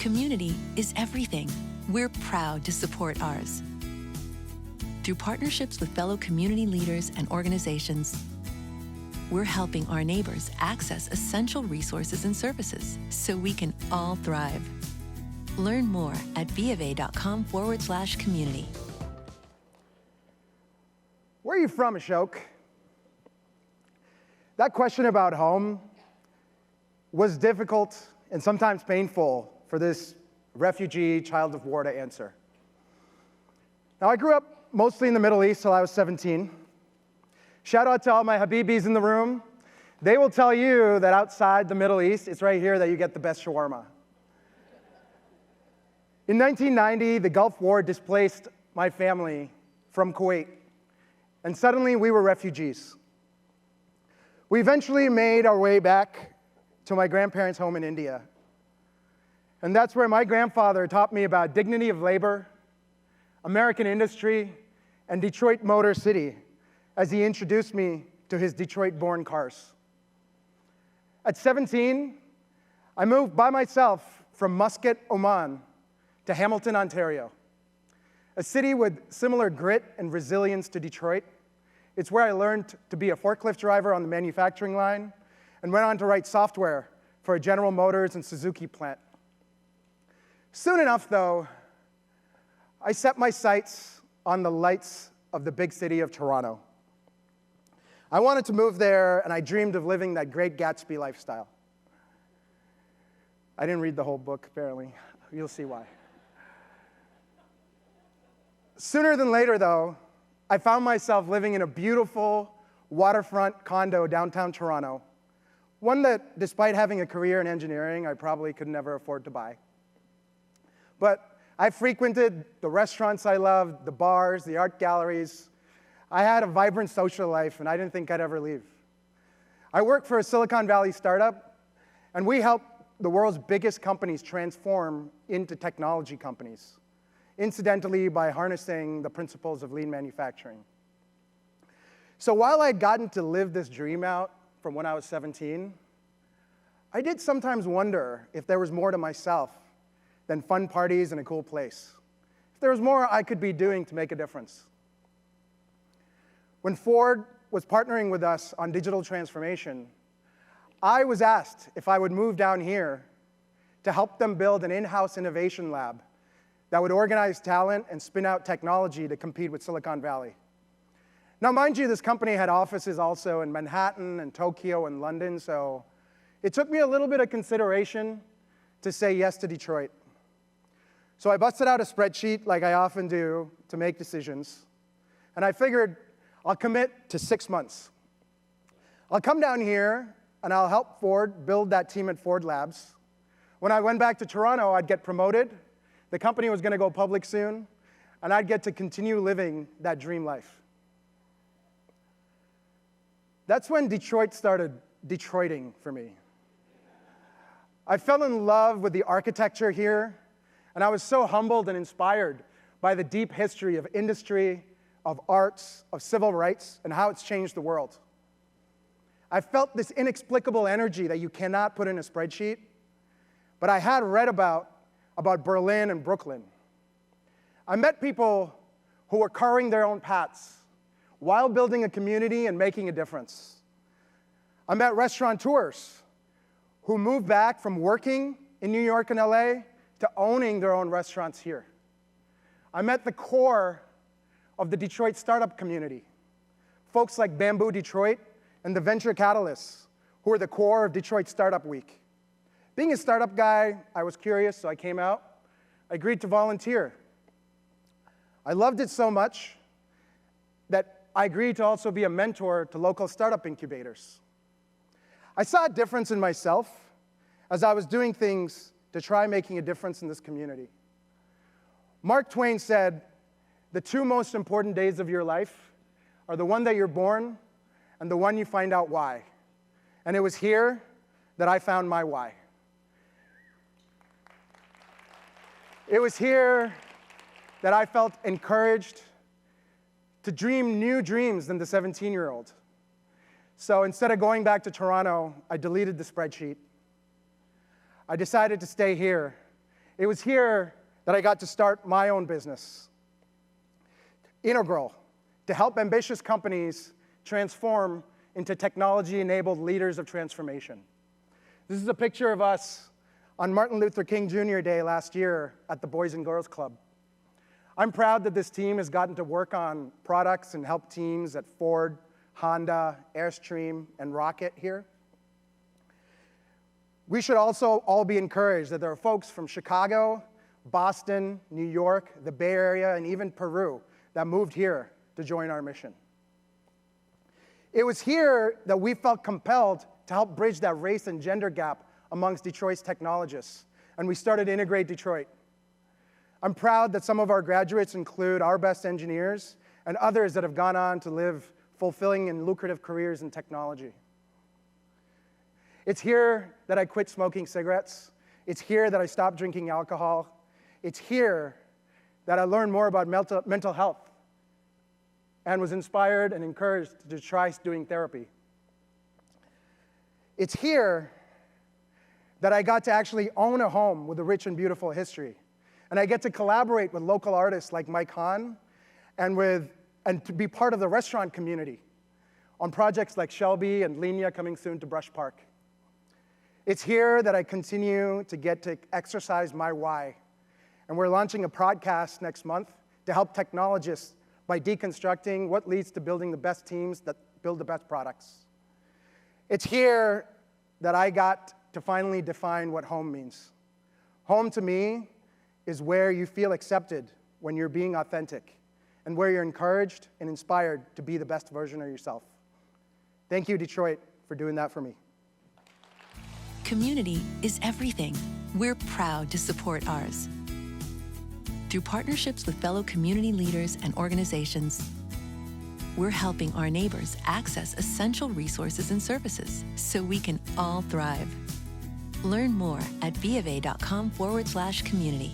Community is everything. We're proud to support ours. Through partnerships with fellow community leaders and organizations, we're helping our neighbors access essential resources and services so we can all thrive. Learn more at bofA.com/community. Where are you from, Ashok? That question about home was difficult and sometimes painful for this refugee child of war to answer. Now, I grew up mostly in the Middle East till I was 17. Shout out to all my Habibis in the room. They will tell you that outside the Middle East, it's right here that you get the best shawarma. In 1990, the Gulf War displaced my family from Kuwait, and suddenly we were refugees. We eventually made our way back to my grandparents' home in India. And that's where my grandfather taught me about dignity of labor, American industry, and Detroit Motor City, as he introduced me to his Detroit-born cars. At 17, I moved by myself from Muscat, Oman, to Hamilton, Ontario, a city with similar grit and resilience to Detroit. It's where I learned to be a forklift driver on the manufacturing line and went on to write software for a General Motors and Suzuki plant. Soon enough, though, I set my sights on the lights of the big city of Toronto. I wanted to move there, and I dreamed of living that Great Gatsby lifestyle. I didn't read the whole book, apparently. You'll see why. Sooner than later, though, I found myself living in a beautiful waterfront condo downtown Toronto, one that, despite having a career in engineering, I probably could never afford to buy. But I frequented the restaurants I loved, the bars, the art galleries. I had a vibrant social life, and I didn't think I'd ever leave. I worked for a Silicon Valley startup, and we helped the world's biggest companies transform into technology companies, incidentally by harnessing the principles of lean manufacturing. So while I'd gotten to live this dream out from when I was 17, I did sometimes wonder if there was more to myself than fun parties and a cool place. If there was more I could be doing to make a difference. When Ford was partnering with us on digital transformation, I was asked if I would move down here to help them build an in-house innovation lab that would organize talent and spin out technology to compete with Silicon Valley. Now, mind you, this company had offices also in Manhattan and Tokyo and London, so it took me a little bit of consideration to say yes to Detroit. So I busted out a spreadsheet, like I often do, to make decisions, and I figured I'll commit to 6 months. I'll come down here, and I'll help Ford build that team at Ford Labs. When I went back to Toronto, I'd get promoted. The company was going to go public soon, and I'd get to continue living that dream life. That's when Detroit started Detroiting for me. I fell in love with the architecture here, and I was so humbled and inspired by the deep history of industry, of arts, of civil rights, and how it's changed the world. I felt this inexplicable energy that you cannot put in a spreadsheet, but I had read about Berlin and Brooklyn. I met people who were carving their own paths while building a community and making a difference. I met restaurateurs who moved back from working in New York and LA to owning their own restaurants here. I met the core of the Detroit startup community, folks like Bamboo Detroit and the venture catalysts, who are the core of Detroit Startup Week. Being a startup guy, I was curious, so I came out. I agreed to volunteer. I loved it so much that I agreed to also be a mentor to local startup incubators. I saw a difference in myself as I was doing things to try making a difference in this community. Mark Twain said, "The two most important days of your life are the one that you're born and the one you find out why." And it was here that I found my why. It was here that I felt encouraged to dream new dreams than the 17-year-old. So instead of going back to Toronto, I deleted the spreadsheet. I decided to stay here It was here that I got to start my own business, integral, to help ambitious companies transform into technology-enabled leaders of transformation. This is a picture of us on Martin Luther King Jr. Day last year at the Boys and Girls Club. I'm proud that this team has gotten to work on products and help teams at Ford, Honda, Airstream, and Rocket here. We should also all be encouraged that there are folks from Chicago, Boston, New York, the Bay Area, and even Peru that moved here to join our mission. It was here that we felt compelled to help bridge that race and gender gap amongst Detroit's technologists, and we started Integrate Detroit. I'm proud that some of our graduates include our best engineers and others that have gone on to live fulfilling and lucrative careers in technology. It's here that I quit smoking cigarettes. It's here that I stopped drinking alcohol. It's here that I learned more about mental health and was inspired and encouraged to try doing therapy. It's here that I got to actually own a home with a rich and beautiful history. And I get to collaborate with local artists like Mike Hahn and to be part of the restaurant community on projects like Shelby and Linya coming soon to Brush Park. It's here that I continue to get to exercise my why. And we're launching a podcast next month to help technologists by deconstructing what leads to building the best teams that build the best products. It's here that I got to finally define what home means. Home to me is where you feel accepted when you're being authentic and where you're encouraged and inspired to be the best version of yourself. Thank you, Detroit, for doing that for me. Community is everything. We're proud to support ours. Through partnerships with fellow community leaders and organizations, we're helping our neighbors access essential resources and services so we can all thrive. Learn more at bofa.com/community.